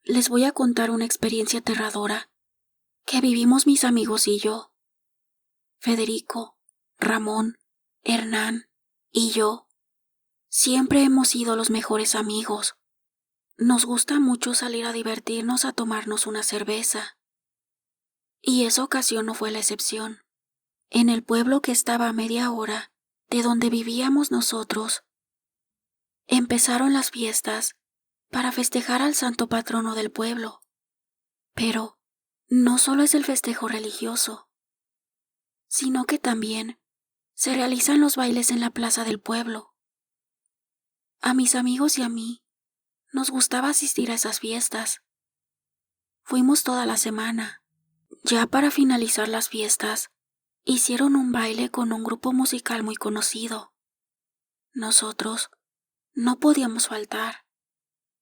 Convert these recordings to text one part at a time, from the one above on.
Les voy a contar una experiencia aterradora que vivimos mis amigos y yo. Federico, Ramón, Hernán y yo siempre hemos sido los mejores amigos. Nos gusta mucho salir a divertirnos a tomarnos una cerveza. Y esa ocasión no fue la excepción. En el pueblo que estaba a media hora de donde vivíamos nosotros, empezaron las fiestas para festejar al santo patrono del pueblo. Pero no solo es el festejo religioso, sino que también se realizan los bailes en la plaza del pueblo. A mis amigos y a mí nos gustaba asistir a esas fiestas. Fuimos toda la semana. Ya para finalizar las fiestas, hicieron un baile con un grupo musical muy conocido. Nosotros no podíamos faltar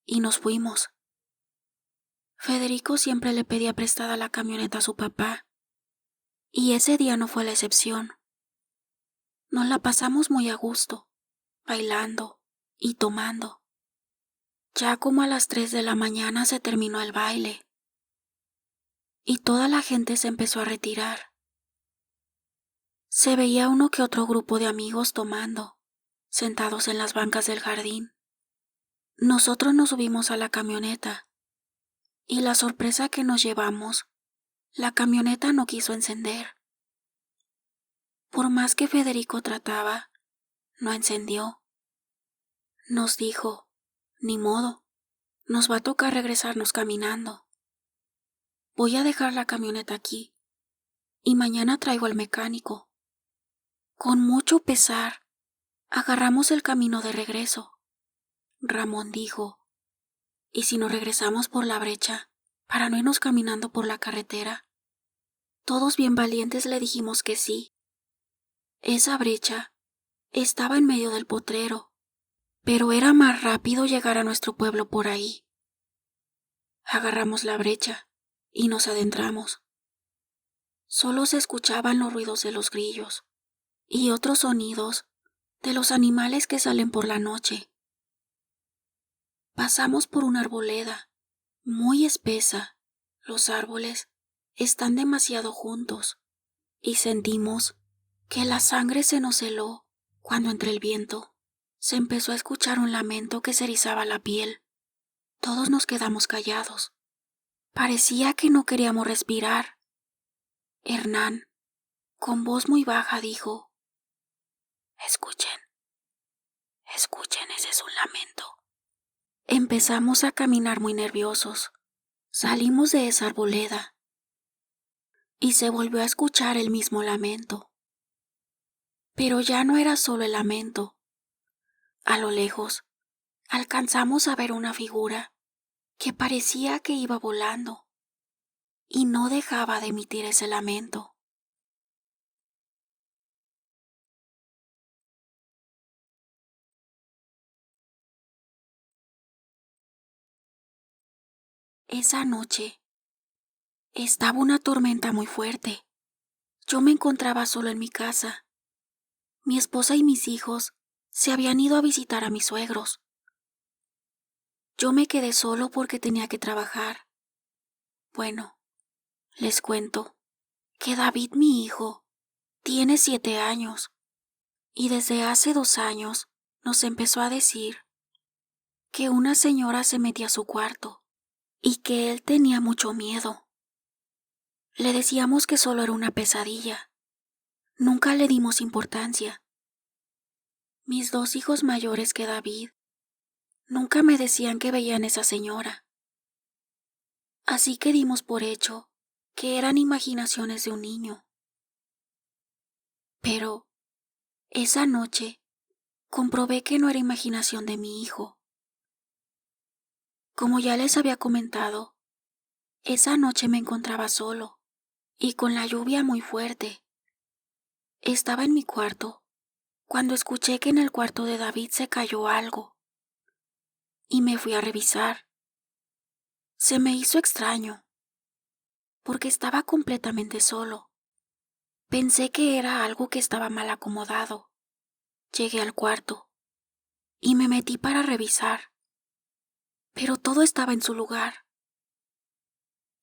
y nos fuimos. Federico siempre le pedía prestada la camioneta a su papá, y ese día no fue la excepción. Nos la pasamos muy a gusto, bailando y tomando. Ya como a las 3 de la mañana se terminó el baile, y toda la gente se empezó a retirar. Se veía uno que otro grupo de amigos tomando, sentados en las bancas del jardín. Nosotros nos subimos a la camioneta, y la sorpresa que nos llevamos, la camioneta no quiso encender. Por más que Federico trataba, no encendió. Nos dijo, ni modo, nos va a tocar regresarnos caminando. Voy a dejar la camioneta aquí, y mañana traigo al mecánico. Con mucho pesar, agarramos el camino de regreso. Ramón dijo, ¿y si nos regresamos por la brecha, para no irnos caminando por la carretera? Todos bien valientes le dijimos que sí. Esa brecha estaba en medio del potrero, pero era más rápido llegar a nuestro pueblo por ahí. Agarramos la brecha y nos adentramos. Solo se escuchaban los ruidos de los grillos y otros sonidos de los animales que salen por la noche. Pasamos por una arboleda muy espesa. Los árboles están demasiado juntos y sentimos que la sangre se nos heló cuando entre el viento se empezó a escuchar un lamento que se erizaba la piel. Todos nos quedamos callados. Parecía que no queríamos respirar. Hernán, con voz muy baja, dijo, Escuchen, ese es un lamento. Empezamos a caminar muy nerviosos. Salimos de esa arboleda y se volvió a escuchar el mismo lamento. Pero ya no era solo el lamento. A lo lejos, alcanzamos a ver una figura que parecía que iba volando y no dejaba de emitir ese lamento. Esa noche estaba una tormenta muy fuerte. Yo me encontraba solo en mi casa. Mi esposa y mis hijos se habían ido a visitar a mis suegros. Yo me quedé solo porque tenía que trabajar. Bueno, les cuento que David, mi hijo, tiene 7 años y desde hace 2 años nos empezó a decir que una señora se metía a su cuarto y que él tenía mucho miedo. Le decíamos que solo era una pesadilla. Nunca le dimos importancia. Mis 2 hijos mayores que David nunca me decían que veían esa señora. Así que dimos por hecho que eran imaginaciones de un niño. Pero esa noche comprobé que no era imaginación de mi hijo. Como ya les había comentado, esa noche me encontraba solo y con la lluvia muy fuerte. Estaba en mi cuarto cuando escuché que en el cuarto de David se cayó algo y me fui a revisar. Se me hizo extraño porque estaba completamente solo. Pensé que era algo que estaba mal acomodado. Llegué al cuarto y me metí para revisar, pero todo estaba en su lugar.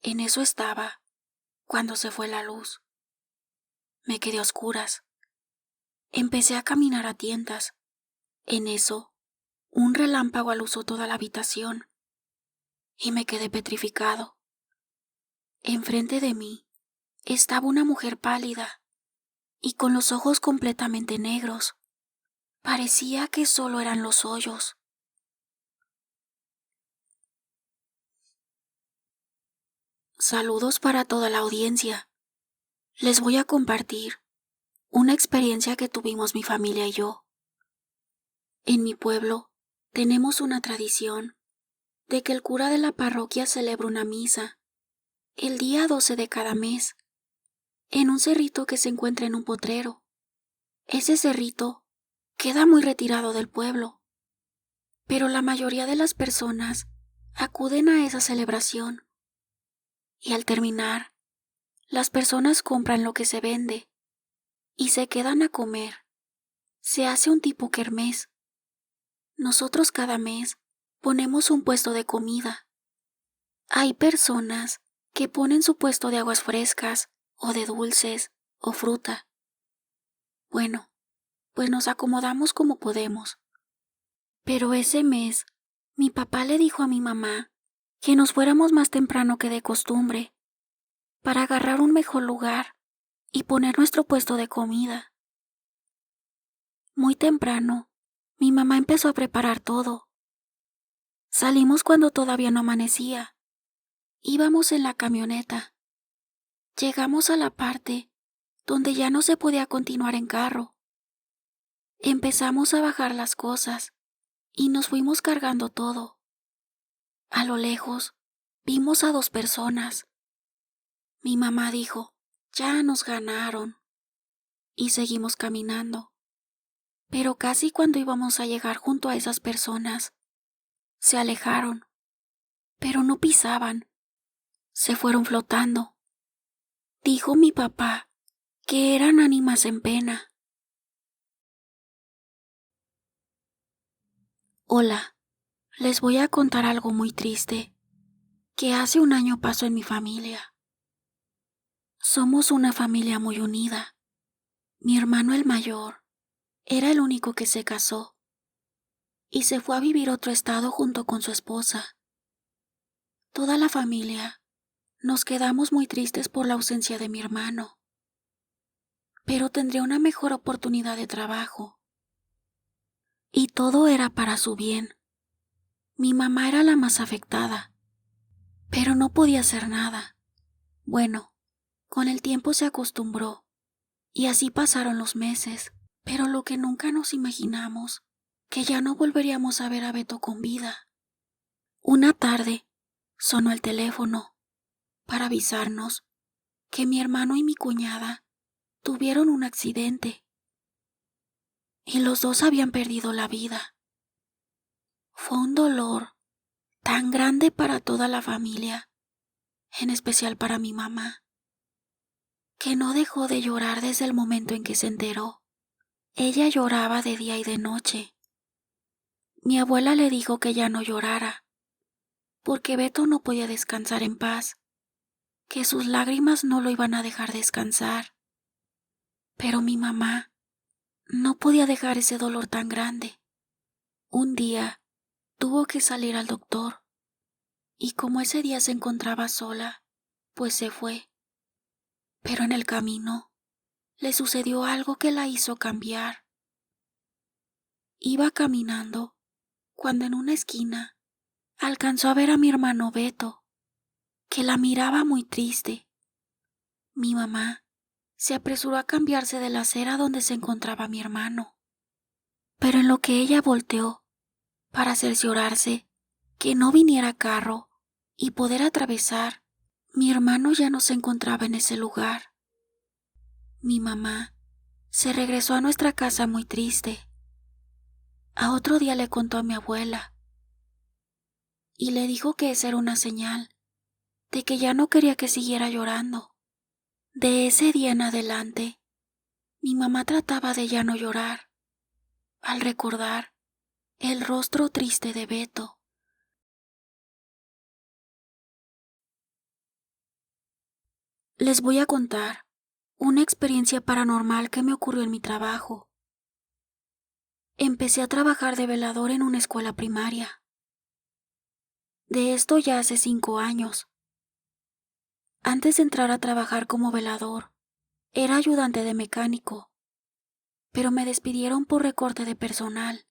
En eso estaba, cuando se fue la luz. Me quedé a oscuras. Empecé a caminar a tientas. En eso, un relámpago aluzó toda la habitación y me quedé petrificado. Enfrente de mí estaba una mujer pálida y con los ojos completamente negros. Parecía que solo eran los hoyos. Saludos para toda la audiencia. Les voy a compartir una experiencia que tuvimos mi familia y yo. En mi pueblo tenemos una tradición de que el cura de la parroquia celebra una misa el día 12 de cada mes en un cerrito que se encuentra en un potrero. Ese cerrito queda muy retirado del pueblo, pero la mayoría de las personas acuden a esa celebración y al terminar, las personas compran lo que se vende y se quedan a comer. Se hace un tipo kermés. Nosotros cada mes ponemos un puesto de comida. Hay personas que ponen su puesto de aguas frescas o de dulces o fruta. Bueno, pues nos acomodamos como podemos. Pero ese mes, mi papá le dijo a mi mamá que nos fuéramos más temprano que de costumbre para agarrar un mejor lugar y poner nuestro puesto de comida. Muy temprano, mi mamá empezó a preparar todo. Salimos cuando todavía no amanecía. Íbamos en la camioneta. Llegamos a la parte donde ya no se podía continuar en carro. Empezamos a bajar las cosas y nos fuimos cargando todo. A lo lejos, vimos a 2 personas. Mi mamá dijo, ya nos ganaron. Y seguimos caminando. Pero casi cuando íbamos a llegar junto a esas personas, se alejaron, pero no pisaban, se fueron flotando. Dijo mi papá que eran ánimas en pena. Hola, les voy a contar algo muy triste que hace un año pasó en mi familia. Somos una familia muy unida. Mi hermano el mayor era el único que se casó y se fue a vivir a otro estado junto con su esposa. Toda la familia nos quedamos muy tristes por la ausencia de mi hermano, pero tendría una mejor oportunidad de trabajo. Y todo era para su bien. Mi mamá era la más afectada, pero no podía hacer nada. Bueno, con el tiempo se acostumbró, y así pasaron los meses, pero lo que nunca nos imaginamos, que ya no volveríamos a ver a Beto con vida. Una tarde, sonó el teléfono para avisarnos que mi hermano y mi cuñada tuvieron un accidente y los dos habían perdido la vida. Fue un dolor tan grande para toda la familia, en especial para mi mamá, que no dejó de llorar desde el momento en que se enteró. Ella lloraba de día y de noche. Mi abuela le dijo que ya no llorara, porque Beto no podía descansar en paz, que sus lágrimas no lo iban a dejar descansar. Pero mi mamá no podía dejar ese dolor tan grande. Un día tuvo que salir al doctor, y como ese día se encontraba sola, pues se fue. Pero en el camino le sucedió algo que la hizo cambiar. Iba caminando cuando en una esquina alcanzó a ver a mi hermano Beto, que la miraba muy triste. Mi mamá se apresuró a cambiarse de la acera donde se encontraba mi hermano, pero en lo que ella volteó para cerciorarse que no viniera carro y poder atravesar, mi hermano ya no se encontraba en ese lugar. Mi mamá se regresó a nuestra casa muy triste. A otro día le contó a mi abuela y le dijo que esa era una señal de que ya no quería que siguiera llorando. De ese día en adelante, mi mamá trataba de ya no llorar al recordar el rostro triste de Beto. Les voy a contar una experiencia paranormal que me ocurrió en mi trabajo. Empecé a trabajar de velador en una escuela primaria. De esto ya hace 5 años. Antes de entrar a trabajar como velador, era ayudante de mecánico, pero me despidieron por recorte de personal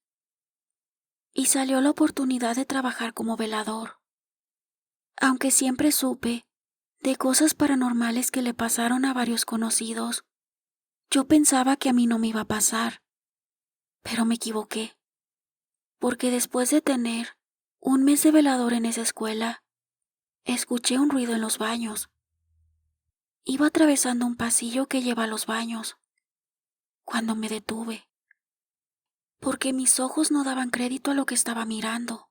y salió la oportunidad de trabajar como velador. Aunque siempre supe de cosas paranormales que le pasaron a varios conocidos, yo pensaba que a mí no me iba a pasar, pero me equivoqué, porque después de tener un mes de velador en esa escuela, escuché un ruido en los baños. Iba atravesando un pasillo que lleva a los baños, cuando me detuve, porque mis ojos no daban crédito a lo que estaba mirando.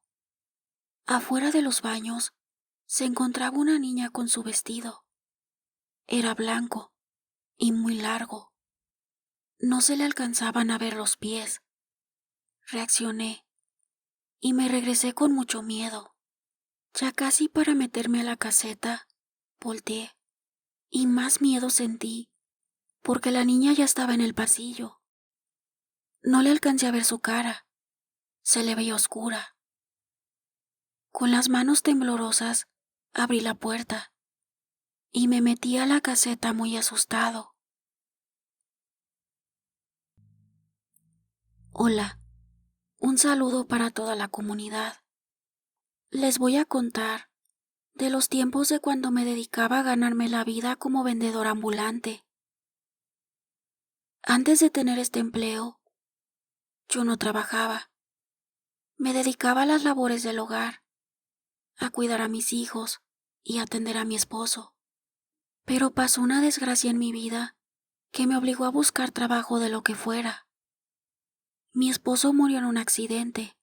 Afuera de los baños se encontraba una niña con su vestido. Era blanco y muy largo. No se le alcanzaban a ver los pies. Reaccioné y me regresé con mucho miedo. Ya casi para meterme a la caseta, volteé y más miedo sentí, porque la niña ya estaba en el pasillo. No le alcancé a ver su cara, se le veía oscura. Con las manos temblorosas, abrí la puerta y me metí a la caseta muy asustado. Hola, un saludo para toda la comunidad. Les voy a contar de los tiempos de cuando me dedicaba a ganarme la vida como vendedor ambulante. Antes de tener este empleo, yo no trabajaba. Me dedicaba a las labores del hogar, a cuidar a mis hijos y atender a mi esposo. Pero pasó una desgracia en mi vida que me obligó a buscar trabajo de lo que fuera. Mi esposo murió en un accidente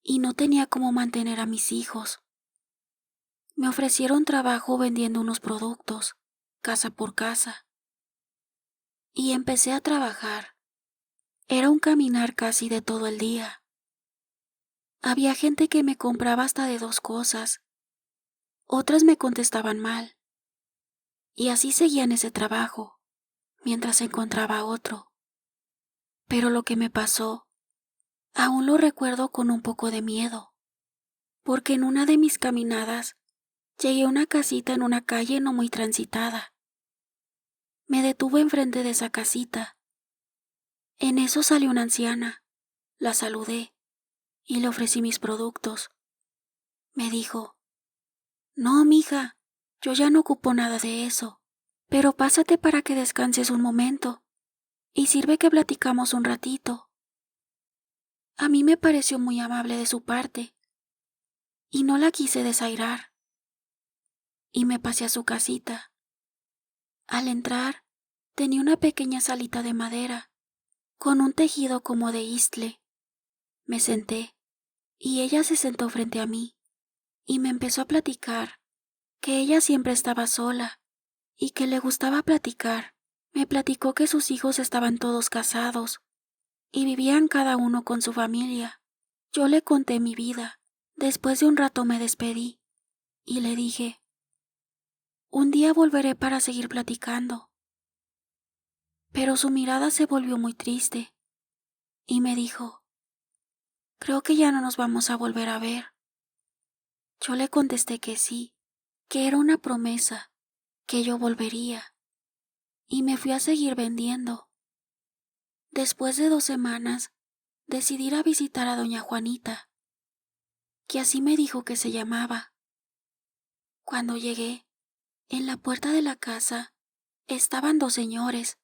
y no tenía cómo mantener a mis hijos. Me ofrecieron trabajo vendiendo unos productos, casa por casa. Y empecé a trabajar. Era un caminar casi de todo el día. Había gente que me compraba hasta de 2 cosas. Otras me contestaban mal. Y así seguía en ese trabajo, mientras encontraba otro. Pero lo que me pasó, aún lo recuerdo con un poco de miedo, porque en una de mis caminadas llegué a una casita en una calle no muy transitada. Me detuve enfrente de esa casita. En eso salió una anciana. La saludé y le ofrecí mis productos. Me dijo: «No, mija, yo ya no ocupo nada de eso, pero pásate para que descanses un momento y sirve que platicamos un ratito». A mí me pareció muy amable de su parte y no la quise desairar, y me pasé a su casita. Al entrar, tenía una pequeña salita de madera con un tejido como de istle. Me senté y ella se sentó frente a mí y me empezó a platicar que ella siempre estaba sola y que le gustaba platicar. Me platicó que sus hijos estaban todos casados y vivían cada uno con su familia. Yo le conté mi vida. Después de un rato me despedí y le dije: «Un día volveré para seguir platicando». Pero su mirada se volvió muy triste y me dijo: «Creo que ya no nos vamos a volver a ver». Yo le contesté que sí, que era una promesa, que yo volvería, y me fui a seguir vendiendo. Después de 2 semanas, decidí ir a visitar a doña Juanita, que así me dijo que se llamaba. Cuando llegué, en la puerta de la casa estaban 2 señores,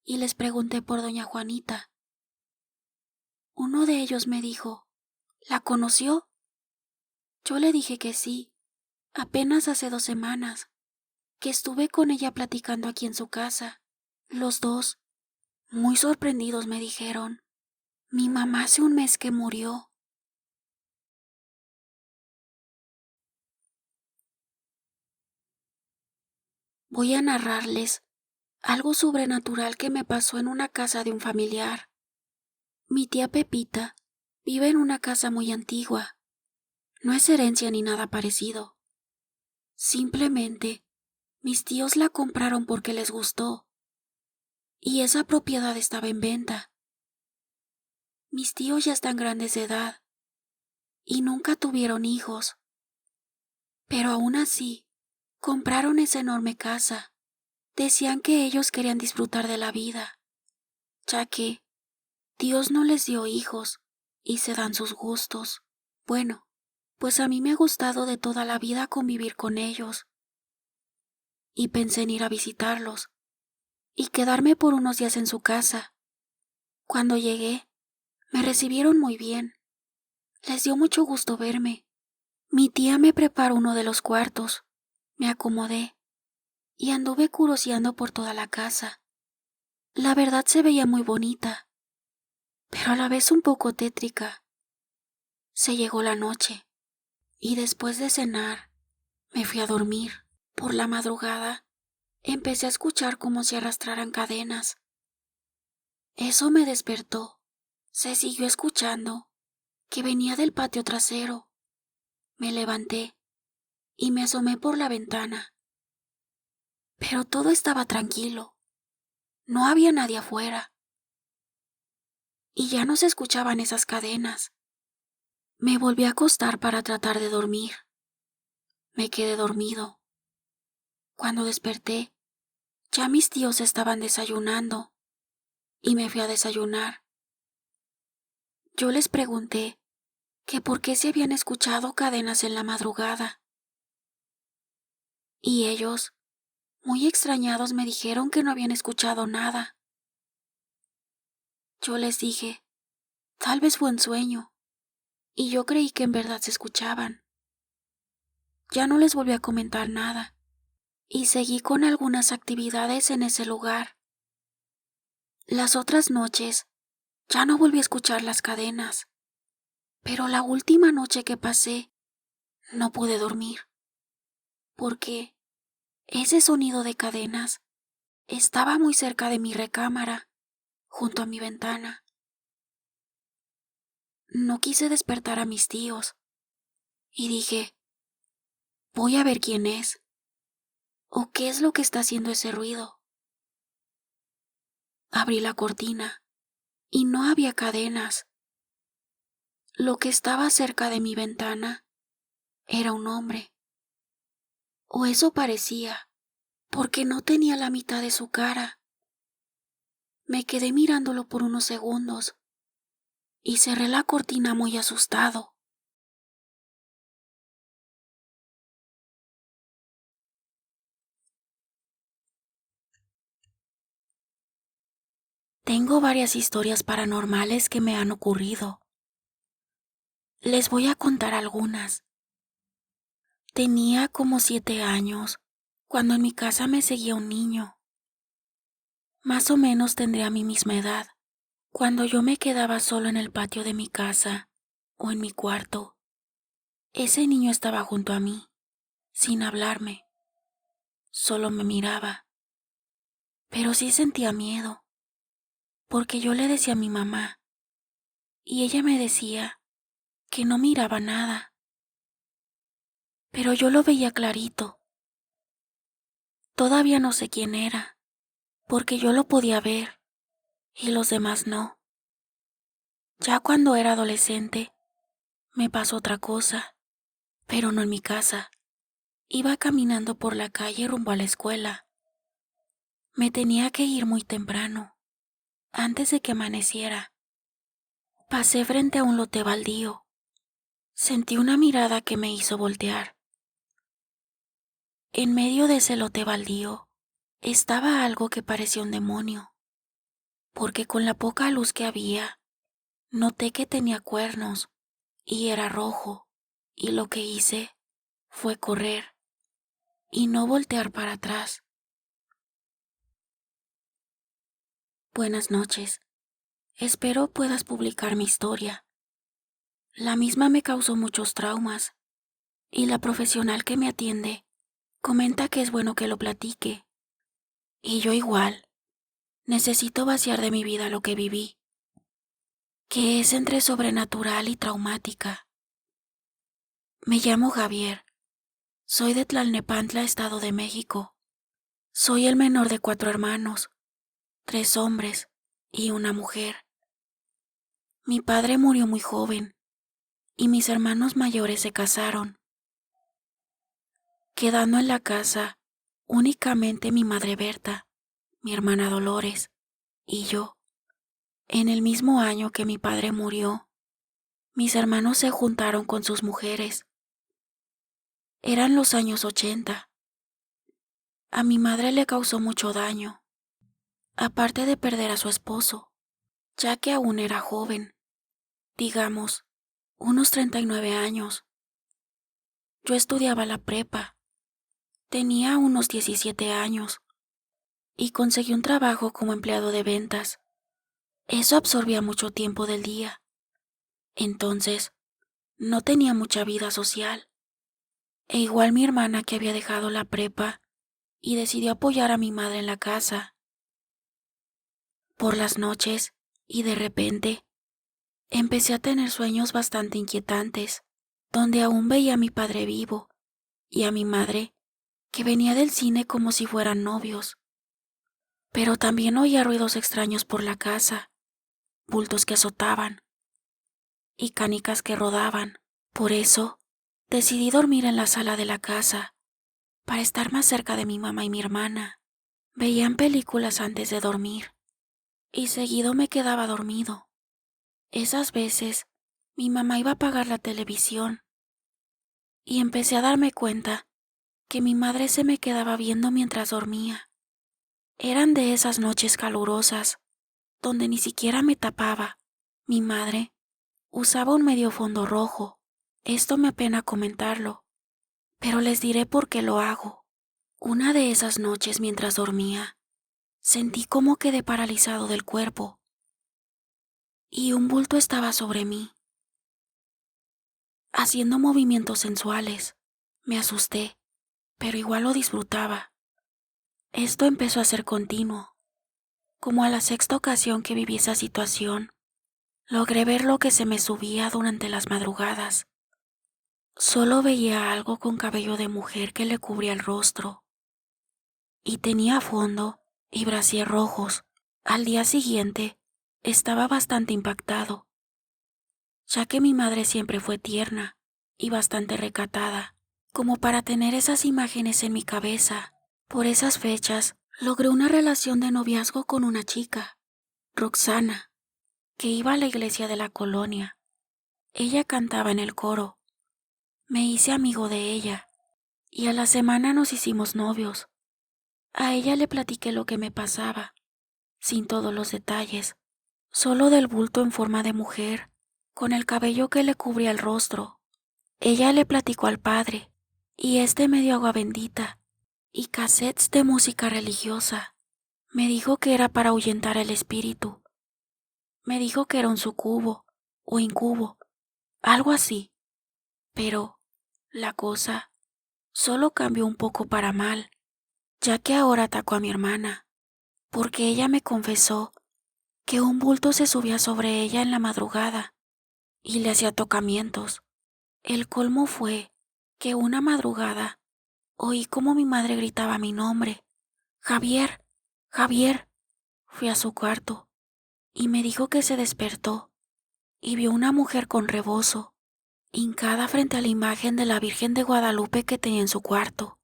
y les pregunté por doña Juanita. Uno de ellos me dijo: «¿La conoció?». Yo le dije que sí, apenas hace 2 semanas, que estuve con ella platicando aquí en su casa. Los dos, muy sorprendidos, me dijeron: «Mi mamá hace un mes que murió». Voy a narrarles algo sobrenatural que me pasó en una casa de un familiar. Mi tía Pepita vive en una casa muy antigua. No es herencia ni nada parecido. Simplemente Mis tíos la compraron porque les gustó, y esa propiedad estaba en venta. Mis tíos ya están grandes de edad y nunca tuvieron hijos, pero aún así compraron esa enorme casa. Decían que ellos querían disfrutar de la vida, ya que Dios no les dio hijos y se dan sus gustos. Bueno, pues a mí me ha gustado de toda la vida convivir con ellos, y pensé en ir a visitarlos y quedarme por unos días en su casa. Cuando llegué, me recibieron muy bien. Les dio mucho gusto verme. Mi tía me preparó uno de los cuartos, me acomodé y anduve curioseando por toda la casa. La verdad se veía muy bonita, pero a la vez un poco tétrica. Se llegó la noche y después de cenar me fui a dormir. Por la madrugada empecé a escuchar como si arrastraran cadenas. Eso me despertó. Se siguió escuchando, que venía del patio trasero. Me levanté y me asomé por la ventana. Pero todo estaba tranquilo. No había nadie afuera. Y ya no se escuchaban esas cadenas. Me volví a acostar para tratar de dormir. Me quedé dormido. Cuando desperté, ya mis tíos estaban desayunando y me fui a desayunar. Yo les pregunté que por qué se habían escuchado cadenas en la madrugada. Y ellos, muy extrañados, me dijeron que no habían escuchado nada. Yo les dije, tal vez fue un sueño, y yo creí que en verdad se escuchaban. Ya no les volví a comentar nada, y seguí con algunas actividades en ese lugar. Las otras noches ya no volví a escuchar las cadenas, pero la última noche que pasé no pude dormir, porque ese sonido de cadenas estaba muy cerca de mi recámara, junto a mi ventana. No quise despertar a mis tíos, y dije, voy a ver quién es, o qué es lo que está haciendo ese ruido. Abrí la cortina, y no había cadenas. Lo que estaba cerca de mi ventana era un hombre, o eso parecía, porque no tenía la mitad de su cara. Me quedé mirándolo por unos segundos, y cerré la cortina muy asustado. Tengo varias historias paranormales que me han ocurrido. Les voy a contar algunas. Tenía como 7 años cuando en mi casa me seguía un niño. Más o menos tendría mi misma edad. Cuando yo me quedaba solo en el patio de mi casa o en mi cuarto, ese niño estaba junto a mí, sin hablarme. Solo me miraba. Pero sí sentía miedo, porque yo le decía a mi mamá, y ella me decía que no miraba nada. Pero yo lo veía clarito. Todavía no sé quién era, porque yo lo podía ver y los demás no. Ya cuando era adolescente, me pasó otra cosa, pero no en mi casa. Iba caminando por la calle rumbo a la escuela. Me tenía que ir muy temprano, antes de que amaneciera. Pasé frente a un lote baldío. Sentí una mirada que me hizo voltear. En medio de ese lote baldío estaba algo que parecía un demonio, porque con la poca luz que había, noté que tenía cuernos y era rojo, y lo que hice fue correr y no voltear para atrás. Buenas noches. Espero puedas publicar mi historia. La misma me causó muchos traumas, y la profesional que me atiende comenta que es bueno que lo platique. Y yo igual, necesito vaciar de mi vida lo que viví, que es entre sobrenatural y traumática. Me llamo Javier. Soy de Tlalnepantla, Estado de México. Soy el menor de 4 hermanos, 3 hombres y una mujer. Mi padre murió muy joven y mis hermanos mayores se casaron, quedando en la casa únicamente mi madre Berta, mi hermana Dolores y yo. En el mismo año que mi padre murió, mis hermanos se juntaron con sus mujeres. Eran los años 80. A mi madre le causó mucho daño, aparte de perder a su esposo, ya que aún era joven, digamos, unos 39 años. Yo estudiaba la prepa, tenía unos 17 años y conseguí un trabajo como empleado de ventas. Eso absorbía mucho tiempo del día. Entonces, no tenía mucha vida social. E igual mi hermana, que había dejado la prepa y decidió apoyar a mi madre en la casa. Por las noches, y de repente, empecé a tener sueños bastante inquietantes, donde aún veía a mi padre vivo y a mi madre, que venía del cine como si fueran novios. Pero también oía ruidos extraños por la casa, bultos que azotaban y canicas que rodaban. Por eso, decidí dormir en la sala de la casa, para estar más cerca de mi mamá y mi hermana. Veían películas antes de dormir, y seguido me quedaba dormido. Esas veces, mi mamá iba a apagar la televisión, y empecé a darme cuenta que mi madre se me quedaba viendo mientras dormía. Eran de esas noches calurosas, donde ni siquiera me tapaba. Mi madre usaba un medio fondo rojo. Esto me apena comentarlo, pero les diré por qué lo hago. Una de esas noches mientras dormía, sentí como quedé paralizado del cuerpo, y un bulto estaba sobre mí, haciendo movimientos sensuales. Me asusté, pero igual lo disfrutaba. Esto empezó a ser continuo. Como a la sexta ocasión que viví esa situación, logré ver lo que se me subía durante las madrugadas. Solo veía algo con cabello de mujer que le cubría el rostro, y tenía fondo y brasier rojos. Al día siguiente, estaba bastante impactado, ya que mi madre siempre fue tierna y bastante recatada, como para tener esas imágenes en mi cabeza. Por esas fechas, logré una relación de noviazgo con una chica, Roxana, que iba a la iglesia de la colonia. Ella cantaba en el coro. Me hice amigo de ella, y a la semana nos hicimos novios. A ella le platiqué lo que me pasaba, sin todos los detalles, solo del bulto en forma de mujer, con el cabello que le cubría el rostro. Ella le platicó al padre, y este me dio agua bendita y cassettes de música religiosa. Me dijo que era para ahuyentar el espíritu. Me dijo que era un sucubo o incubo, algo así. Pero la cosa solo cambió un poco para mal, ya que ahora atacó a mi hermana, porque ella me confesó que un bulto se subía sobre ella en la madrugada y le hacía tocamientos. El colmo fue que una madrugada oí como mi madre gritaba mi nombre: Javier, Javier. Fui a su cuarto y me dijo que se despertó y vio una mujer con rebozo, hincada frente a la imagen de la Virgen de Guadalupe que tenía en su cuarto.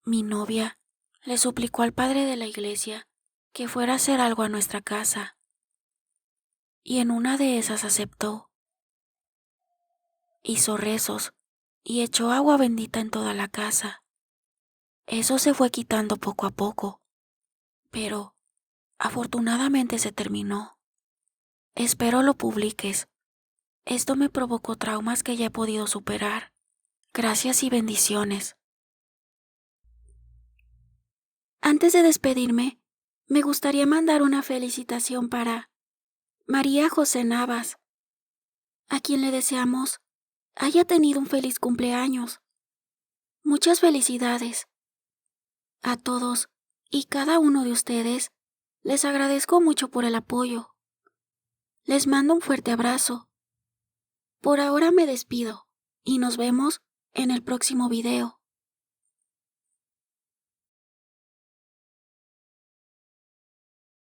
Mi novia le suplicó al padre de la iglesia que fuera a hacer algo a nuestra casa, y en una de esas aceptó. Hizo rezos y echó agua bendita en toda la casa. Eso se fue quitando poco a poco, pero afortunadamente se terminó. Espero lo publiques. Esto me provocó traumas que ya he podido superar. Gracias y bendiciones. Antes de despedirme, me gustaría mandar una felicitación para María José Navas, a quien le deseamos haya tenido un feliz cumpleaños. Muchas felicidades. A todos y cada uno de ustedes, les agradezco mucho por el apoyo. Les mando un fuerte abrazo. Por ahora me despido y nos vemos en el próximo video.